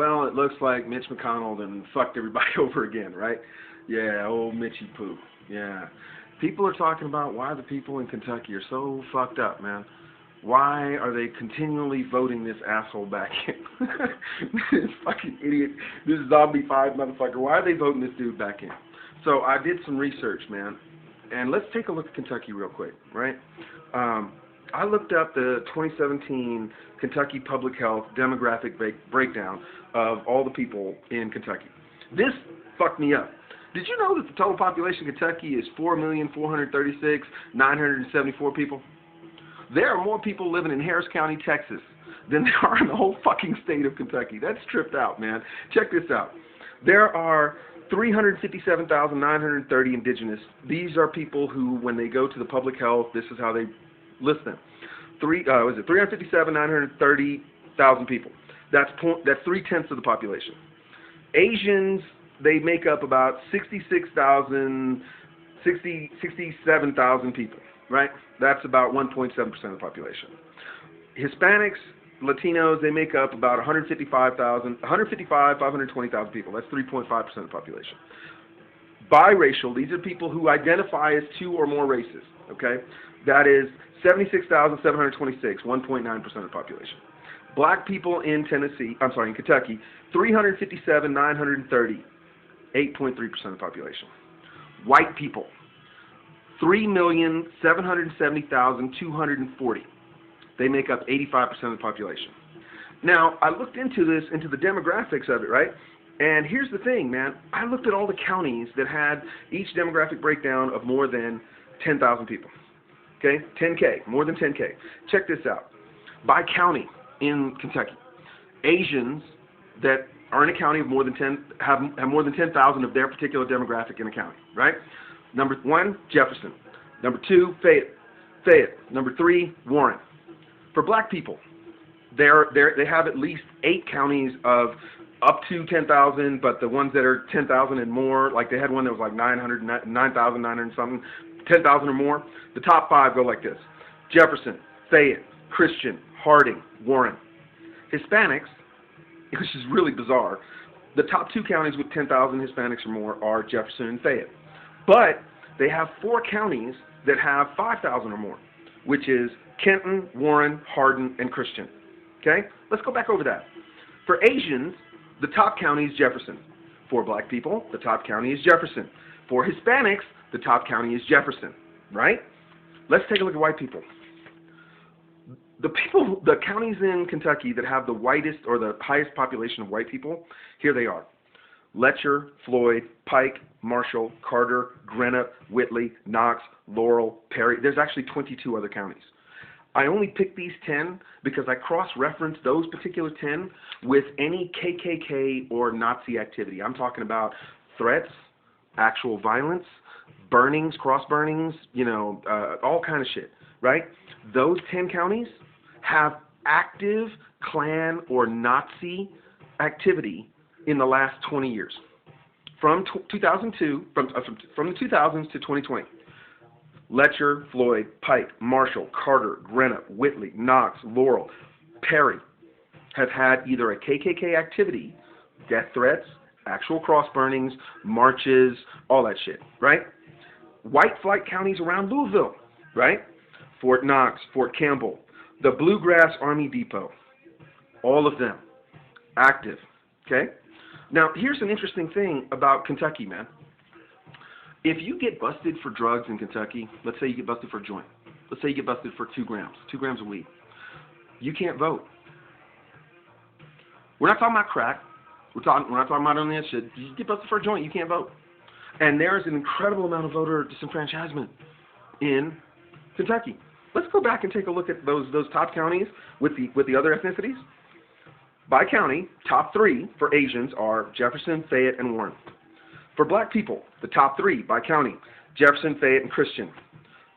Well, it looks like Mitch McConnell done fucked everybody over again, right? Yeah, old Mitchy Poo. Yeah. People are talking about why the people in Kentucky are so fucked up, man. Why are they continually voting this asshole back in? This fucking idiot, this zombie 5 motherfucker. Why are they voting this dude back in? So I did some research, man. And let's take a look at Kentucky real quick, right? I looked up the 2017 Kentucky Public Health demographic breakdown of all the people in Kentucky. This fucked me up. Did you know that the total population of Kentucky is 4,436,974 people? There are more people living in Harris County, Texas, than there are in the whole fucking state of Kentucky. That's tripped out, man. Check this out. There are 357,930 indigenous. These are people who, when they go to the public health, this is how they list them. 357,930,000 people. That's 3/10 of the population. Asians, they make up about 67,000 people, right? That's about 1.7% of the population. Hispanics, Latinos, they make up about 520,000 people. That's 3.5% of the population. Biracial, these are people who identify as 2 or more races, okay? That is 76,726, 1.9% of the population. Black people in Kentucky, 357,930, 8.3% of the population. White people, 3,770,240. They make up 85% of the population. Now, I looked into the demographics of it, right? And here's the thing, man. I looked at all the counties that had each demographic breakdown of more than 10,000 people. Okay, 10K, more than 10K. Check this out. By county in Kentucky, Asians that are in a county of more than 10 have more than 10,000 of their particular demographic in a county, right? Number 1, Jefferson. Number 2, Fayette. Number 3, Warren. For black people, they have at least 8 counties of up to 10,000, but the ones that are 10,000 and more, like they had one that was like 9,900 something, 10,000 or more. The top 5 go like this: Jefferson, Fayette, Christian, Harding, Warren. Hispanics, which is really bizarre, the top 2 counties with 10,000 Hispanics or more are Jefferson and Fayette. But they have 4 counties that have 5,000 or more, which is Kenton, Warren, Hardin, and Christian. Okay? Let's go back over that. For Asians, the top county is Jefferson. For black people, the top county is Jefferson. For Hispanics, the top county is Jefferson, right? Let's take a look at white people. The counties in Kentucky that have the whitest or the highest population of white people, here they are: Letcher, Floyd, Pike, Marshall, Carter, Greenup, Whitley, Knox, Laurel, Perry. There's actually 22 other counties. I only picked these 10 because I cross-referenced those particular 10 with any KKK or Nazi activity. I'm talking about threats, actual violence, burnings, cross-burnings, all kind of shit, right? Those 10 counties have active Klan or Nazi activity in the last 20 years. From 2002, from the 2000s to 2020. Letcher, Floyd, Pike, Marshall, Carter, Greenup, Whitley, Knox, Laurel, Perry have had either a KKK activity, death threats, actual cross-burnings, marches, all that shit, right? White flight counties around Louisville, right? Fort Knox, Fort Campbell, the Bluegrass Army Depot, all of them active, okay? Now, here's an interesting thing about Kentucky, man. If you get busted for drugs in Kentucky, let's say you get busted for a joint. Let's say you get busted for 2 grams of weed. You can't vote. We're not talking about crack. We're not talking about any of that shit. You get busted for a joint, you can't vote. And there is an incredible amount of voter disenfranchisement in Kentucky. Let's go back and take a look at those top counties with the other ethnicities. By county, top 3 for Asians are Jefferson, Fayette, and Warren. For black people, the top 3 by county, Jefferson, Fayette, and Christian.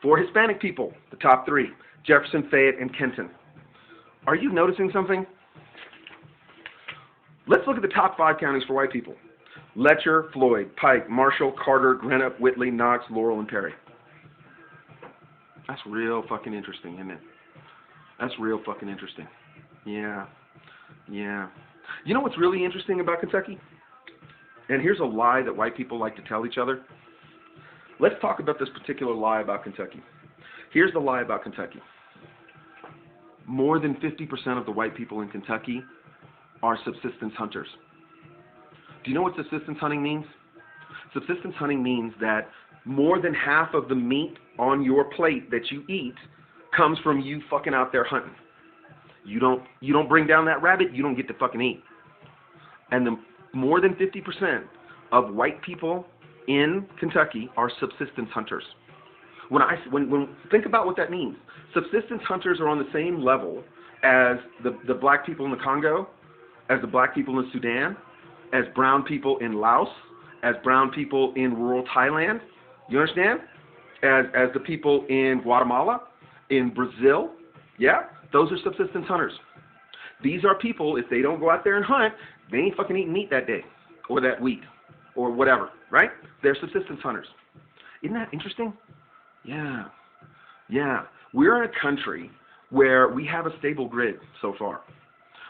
For Hispanic people, the top 3, Jefferson, Fayette, and Kenton. Are you noticing something? Let's look at the top 5 counties for white people: Letcher, Floyd, Pike, Marshall, Carter, Greenup, Whitley, Knox, Laurel, and Perry. That's real fucking interesting, isn't it? That's real fucking interesting. Yeah. You know what's really interesting about Kentucky? And here's a lie that white people like to tell each other. Let's talk about this particular lie about Kentucky. Here's the lie about Kentucky. More than 50% of the white people in Kentucky are subsistence hunters. Do you know what subsistence hunting means? Subsistence hunting means that more than half of the meat on your plate that you eat comes from you fucking out there hunting. You don't bring down that rabbit, you don't get to fucking eat. And more than 50% of white people in Kentucky are subsistence hunters. When think about what that means. Subsistence hunters are on the same level as the black people in the Congo, as the black people in Sudan, as brown people in Laos, as brown people in rural Thailand. You understand? As the people in Guatemala, in Brazil. Yeah? Those are subsistence hunters. These are people, if they don't go out there and hunt, they ain't fucking eating meat that day, or that week, or whatever, right? They're subsistence hunters. Isn't that interesting? Yeah. Yeah. We're in a country where we have a stable grid so far,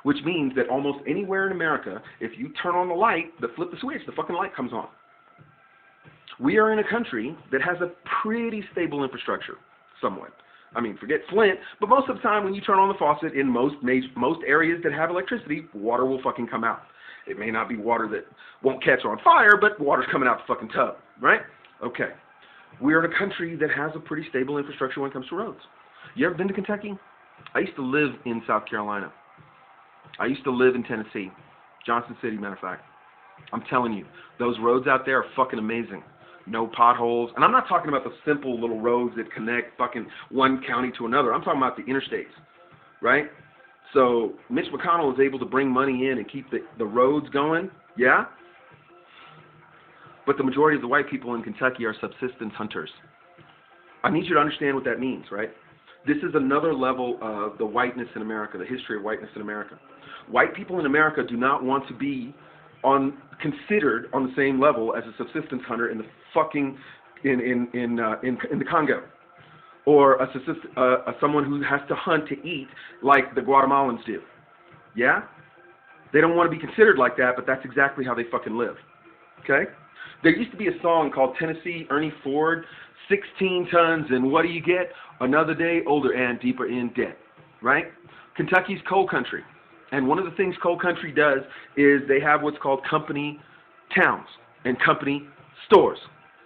which means that almost anywhere in America, if you turn on the light, flip the switch, the fucking light comes on. We are in a country that has a pretty stable infrastructure, somewhat. I mean, forget Flint, but most of the time when you turn on the faucet in most areas that have electricity, water will fucking come out. It may not be water that won't catch on fire, but water's coming out the fucking tub, right? Okay. We're in a country that has a pretty stable infrastructure when it comes to roads. You ever been to Kentucky? I used to live in South Carolina. I used to live in Tennessee, Johnson City, matter of fact. I'm telling you, those roads out there are fucking amazing. No potholes. And I'm not talking about the simple little roads that connect fucking one county to another. I'm talking about the interstates, right? So Mitch McConnell is able to bring money in and keep the roads going, yeah? But the majority of the white people in Kentucky are subsistence hunters. I need you to understand what that means, right? This is another level of the whiteness in America, the history of whiteness in America. White people in America do not want to be considered on the same level as a subsistence hunter in the fucking in the Congo, or someone who has to hunt to eat like the Guatemalans do. Yeah, they don't want to be considered like that, but that's exactly how they fucking live. Okay, there used to be a song called Tennessee, Ernie Ford, 16 tons, and what do you get? Another day older and deeper in debt. Right? Kentucky's coal country. And one of the things coal country does is they have what's called company towns and company stores,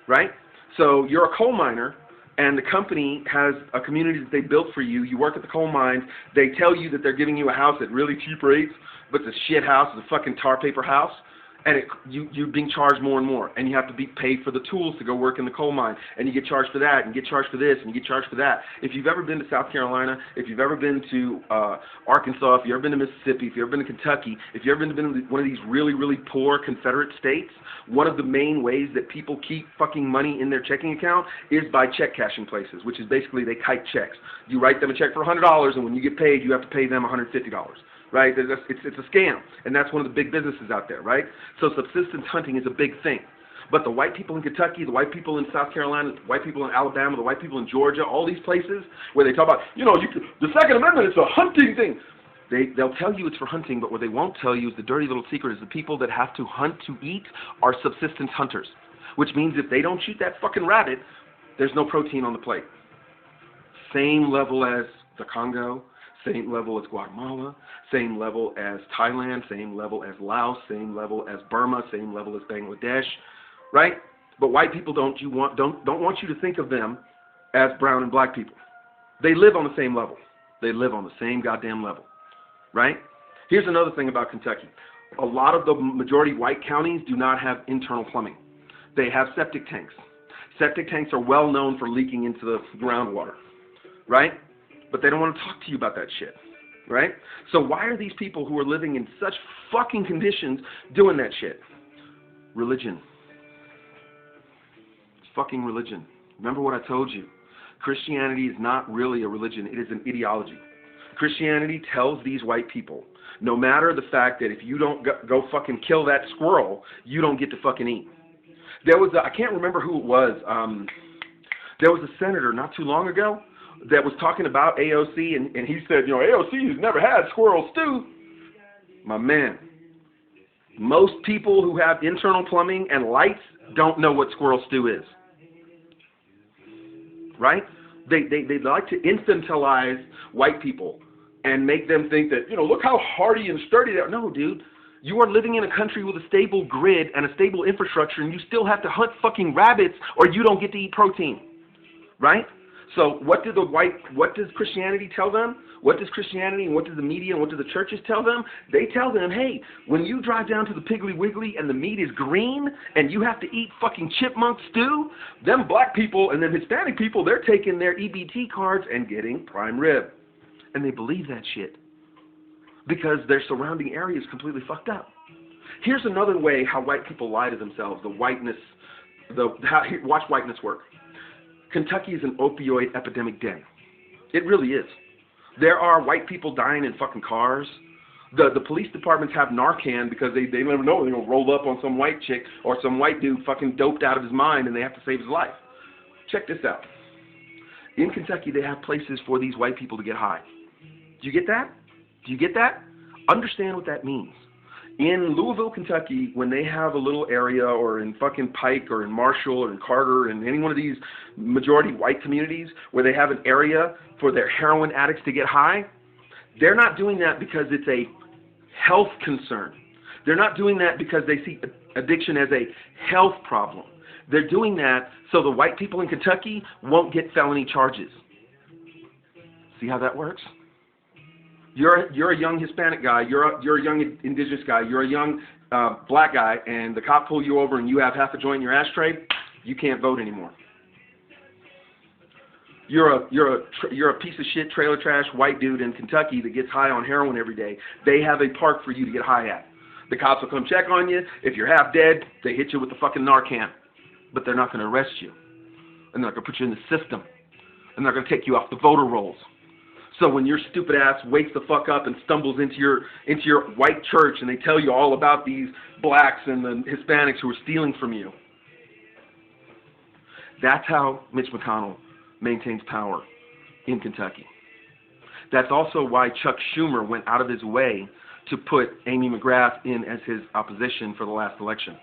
right? So you're a coal miner, and the company has a community that they built for you. You work at the coal mines. They tell you that they're giving you a house at really cheap rates, but it's a shit house. It's a fucking tar paper house. And you're being charged more and more, and you have to be paid for the tools to go work in the coal mine, and you get charged for that, and you get charged for this, and you get charged for that. If you've ever been to South Carolina, if you've ever been to Arkansas, if you've ever been to Mississippi, if you've ever been to Kentucky, if you've ever been to one of these really, really poor Confederate states, one of the main ways that people keep fucking money in their checking account is by check cashing places, which is basically they kite checks. You write them a check for $100, and when you get paid, you have to pay them $150. Right? It's a scam, and that's one of the big businesses out there, right? So subsistence hunting is a big thing. But the white people in Kentucky, the white people in South Carolina, the white people in Alabama, the white people in Georgia, all these places where they talk about, the Second Amendment is a hunting thing. They'll tell you it's for hunting, but what they won't tell you is the dirty little secret is the people that have to hunt to eat are subsistence hunters, which means if they don't shoot that fucking rabbit, there's no protein on the plate. Same level as the Congo, same level as Guatemala, same level as Thailand, same level as Laos, same level as Burma, same level as Bangladesh, right? But white people don't want you to think of them as brown and black people. They live on the same level. They live on the same goddamn level, right? Here's another thing about Kentucky. A lot of the majority white counties do not have internal plumbing. They have septic tanks. Septic tanks are well known for leaking into the groundwater, right? But they don't want to talk to you about that shit, right? So why are these people who are living in such fucking conditions doing that shit? Religion. It's fucking religion. Remember what I told you. Christianity is not really a religion. It is an ideology. Christianity tells these white people, no matter the fact that if you don't go fucking kill that squirrel, you don't get to fucking eat. There was I can't remember who it was. There was a senator not too long ago that was talking about AOC, and he said, AOC has never had squirrel stew. My man, Most people who have internal plumbing and lights don't know what squirrel stew is. Right? They like to infantilize white people and make them think that, look how hardy and sturdy they are. No, dude. You are living in a country with a stable grid and a stable infrastructure, and you still have to hunt fucking rabbits or you don't get to eat protein. Right? So what does Christianity tell them? What does Christianity and what does the media and what do the churches tell them? They tell them, hey, when you drive down to the Piggly Wiggly and the meat is green and you have to eat fucking chipmunk stew, them black people and them Hispanic people, they're taking their EBT cards and getting prime rib. And they believe that shit because their surrounding area is completely fucked up. Here's another way how white people lie to themselves, watch whiteness work. Kentucky is an opioid epidemic den. It really is. There are white people dying in fucking cars. The police departments have Narcan because they never know they're going to roll up on some white chick or some white dude fucking doped out of his mind and they have to save his life. Check this out. In Kentucky, they have places for these white people to get high. Do you get that? Do you get that? Understand what that means. In Louisville, Kentucky, when they have a little area, or in fucking Pike, or in Marshall, or in Carter, and any one of these majority white communities where they have an area for their heroin addicts to get high, they're not doing that because it's a health concern. They're not doing that because they see addiction as a health problem. They're doing that so the white people in Kentucky won't get felony charges. See how that works? You're a young Hispanic guy, you're a young indigenous guy, you're a young black guy, and the cop pull you over and you have half a joint in your ashtray, you can't vote anymore. You're a piece of shit trailer trash white dude in Kentucky that gets high on heroin every day. They have a park for you to get high at. The cops will come check on you. If you're half dead, they hit you with the fucking Narcan. But they're not going to arrest you. And they're not going to put you in the system. And they're going to take you off the voter rolls. So when your stupid ass wakes the fuck up and stumbles into your white church and they tell you all about these blacks and the Hispanics who are stealing from you. That's how Mitch McConnell maintains power in Kentucky. That's also why Chuck Schumer went out of his way to put Amy McGrath in as his opposition for the last election.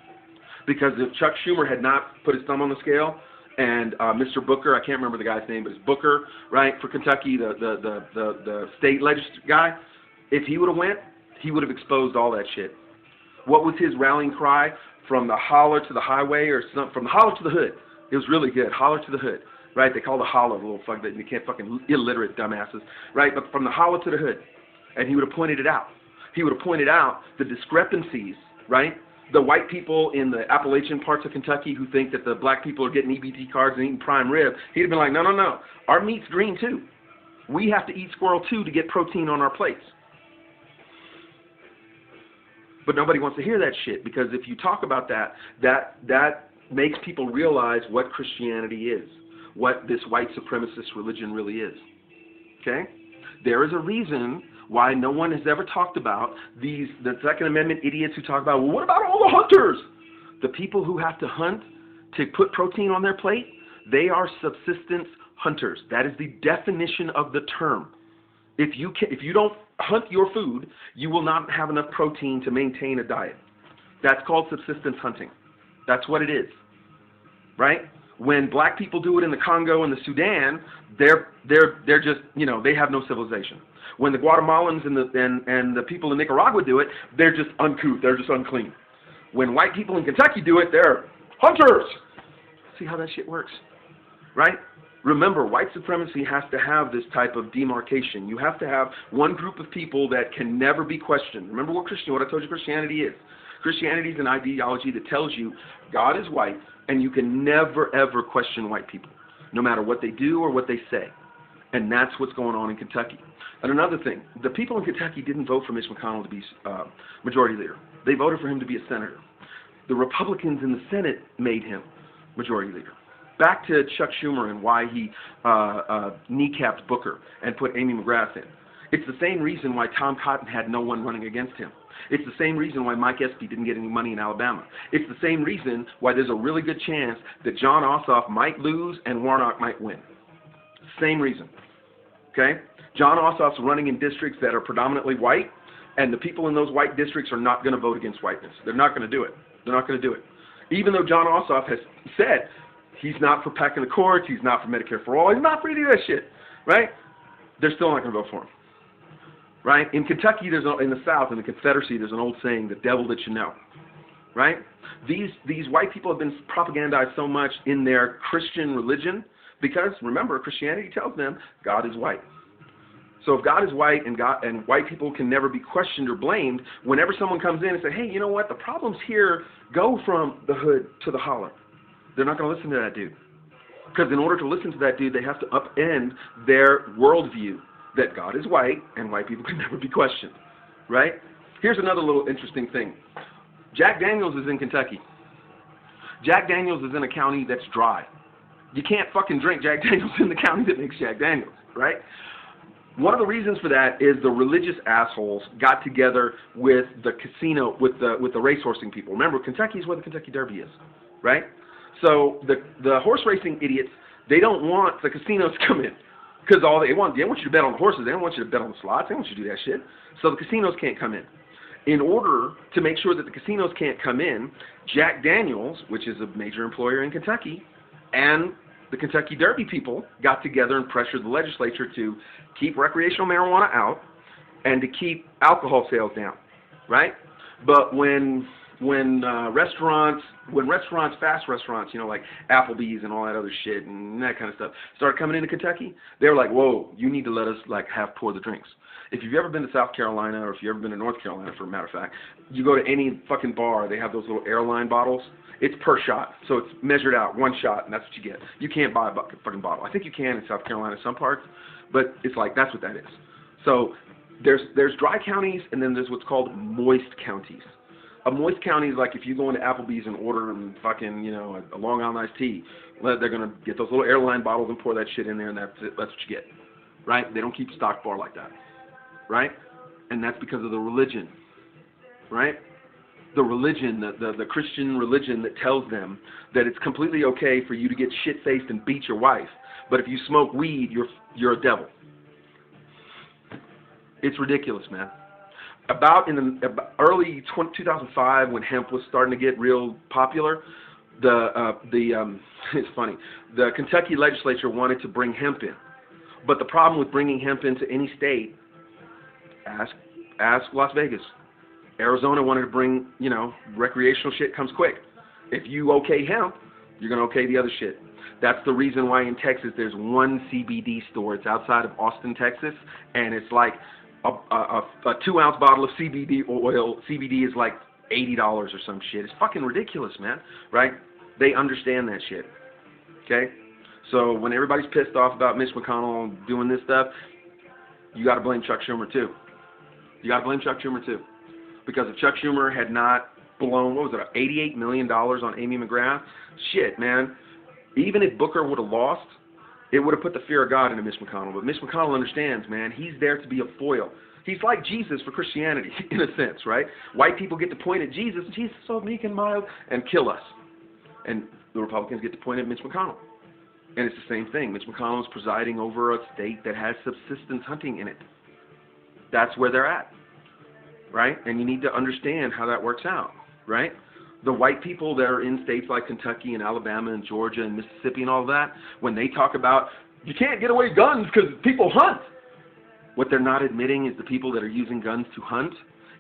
Because if Chuck Schumer had not put his thumb on the scale, and Mr. Booker, I can't remember the guy's name, but it's Booker, right, for Kentucky, the state legislature guy, if he would have went, he would have exposed all that shit. What was his rallying cry? From the holler to the highway, or from the holler to the hood. It was really good. Holler to the hood, right? They call the holler, little fuck that you can't fucking illiterate dumbasses, right? But from the holler to the hood, and he would have pointed it out. He would have pointed out the discrepancies, right? The white people in the Appalachian parts of Kentucky who think that the black people are getting EBT cards and eating prime rib, he'd have been like, no. Our meat's green too. We have to eat squirrel too to get protein on our plates. But nobody wants to hear that shit, because if you talk about that makes people realize what Christianity is, what this white supremacist religion really is. Okay? There is a reason why no one has ever talked about the Second Amendment idiots who talk about, well, what about all the hunters? The people who have to hunt to put protein on their plate, they are subsistence hunters. That is the definition of the term. If you don't hunt your food, you will not have enough protein to maintain a diet. That's called subsistence hunting. That's what it is, right? When black people do it in the Congo and the Sudan, they're just, they have no civilization. When the Guatemalans and the people in Nicaragua do it, they're just uncouth. They're just unclean. When white people in Kentucky do it, they're hunters. See how that shit works, right? Remember, white supremacy has to have this type of demarcation. You have to have one group of people that can never be questioned. Remember what I told you Christianity is. Christianity is an ideology that tells you God is white, and you can never, ever question white people, no matter what they do or what they say. And that's what's going on in Kentucky. And another thing, the people in Kentucky didn't vote for Mitch McConnell to be majority leader. They voted for him to be a senator. The Republicans in the Senate made him majority leader. Back to Chuck Schumer and why he kneecapped Booker and put Amy McGrath in. It's the same reason why Tom Cotton had no one running against him. It's the same reason why Mike Espy didn't get any money in Alabama. It's the same reason why there's a really good chance that John Ossoff might lose and Warnock might win. Same reason. Okay? John Ossoff's running in districts that are predominantly white, And the people in those white districts are not going to vote against whiteness. They're not going to do it. They're not going to do it. Even though John Ossoff has said he's not for packing the courts, he's not for Medicare for all, he's not for any of that shit, right? They're still not going to vote for him, right? In Kentucky, in the South, in the Confederacy, there's an old saying, the devil that you know, right? These white people have been propagandized so much in their Christian religion because, remember, Christianity tells them God is white. So if God is white and white people can never be questioned or blamed, whenever someone comes in and says, hey, you know what, the problems here go from the hood to the holler, they're not going to listen to that dude. Because in order to listen to that dude, they have to upend their worldview that God is white and white people can never be questioned, right? Here's another little interesting thing. Jack Daniels is in Kentucky. Jack Daniels is in a county that's dry. You can't fucking drink Jack Daniels in the county that makes Jack Daniels, right? One of the reasons for that is the religious assholes got together with the casino, with the racehorsing people. Remember, Kentucky is where the Kentucky Derby is, right? So the horse racing idiots, they don't want the casinos to come in because they want you to bet on the horses. They don't want you to bet on the slots. They don't want you to do that shit. So the casinos can't come in. In order to make sure that the casinos can't come in, Jack Daniels, which is a major employer in Kentucky, and the Kentucky Derby people got together and pressured the legislature to keep recreational marijuana out and to keep alcohol sales down, right? But when restaurants, fast restaurants, you know, like Applebee's and all that other shit and that kind of stuff, started coming into Kentucky, they were like, whoa, you need to let us pour the drinks. If you've ever been to South Carolina or if you've ever been to North Carolina, for a matter of fact, you go to any fucking bar, they have those little airline bottles. It's per shot, so it's measured out, one shot, and that's what you get. You can't buy a fucking bottle. I think you can in South Carolina some parts, but it's like, that's what that is. So there's dry counties, and then there's what's called moist counties. A moist county is like if you go into Applebee's and order fucking, you know, a Long Island iced tea, they're going to get those little airline bottles and pour that shit in there, and that's it. That's what you get, right? They don't keep a stock bar like that, right? And that's because of the religion, right? The religion, the Christian religion that tells them that it's completely okay for you to get shit-faced and beat your wife, but if you smoke weed, you're a devil. It's ridiculous, man. About in the early 2005, when hemp was starting to get real popular, it's funny. The Kentucky legislature wanted to bring hemp in, but the problem with bringing hemp into any state, ask Las Vegas. Arizona wanted to bring, you know, recreational shit comes quick. If you okay hemp, you're going to okay the other shit. That's the reason why in Texas there's one CBD store. It's outside of Austin, Texas, and it's like a 2-ounce bottle of CBD oil. CBD is like $80 or some shit. It's fucking ridiculous, man, right? They understand that shit, okay? So when everybody's pissed off about Mitch McConnell doing this stuff, you got to blame Chuck Schumer too. You got to blame Chuck Schumer too. Because if Chuck Schumer had not blown, what was it, $88 million on Amy McGrath, shit, man, even if Booker would have lost, it would have put the fear of God into Mitch McConnell. But Mitch McConnell understands, man, he's there to be a foil. He's like Jesus for Christianity, in a sense, right? White people get to point at Jesus, Jesus is so meek and mild, and kill us. And the Republicans get to point at Mitch McConnell. And it's the same thing. Mitch McConnell is presiding over a state that has subsistence hunting in it. That's where they're at. Right? And you need to understand how that works out, right? The white people that are in states like Kentucky and Alabama and Georgia and Mississippi and all that, when they talk about, you can't get away guns because people hunt, what they're not admitting is the people that are using guns to hunt,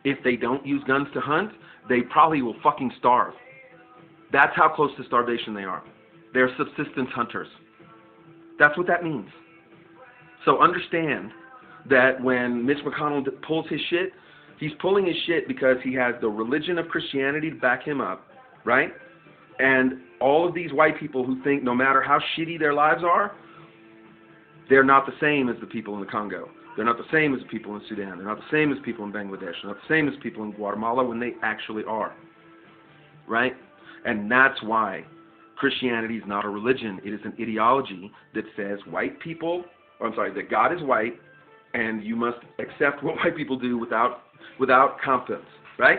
if they don't use guns to hunt, they probably will fucking starve. That's how close to starvation they are. They're subsistence hunters. That's what that means. So understand that when Mitch McConnell pulls his shit, he's pulling his shit because he has the religion of Christianity to back him up, right? And all of these white people who think no matter how shitty their lives are, they're not the same as the people in the Congo. They're not the same as the people in Sudan. They're not the same as people in Bangladesh. They're not the same as people in Guatemala when they actually are, right? And that's why Christianity is not a religion. It is an ideology that says that God is white, and you must accept what white people do without competence, right?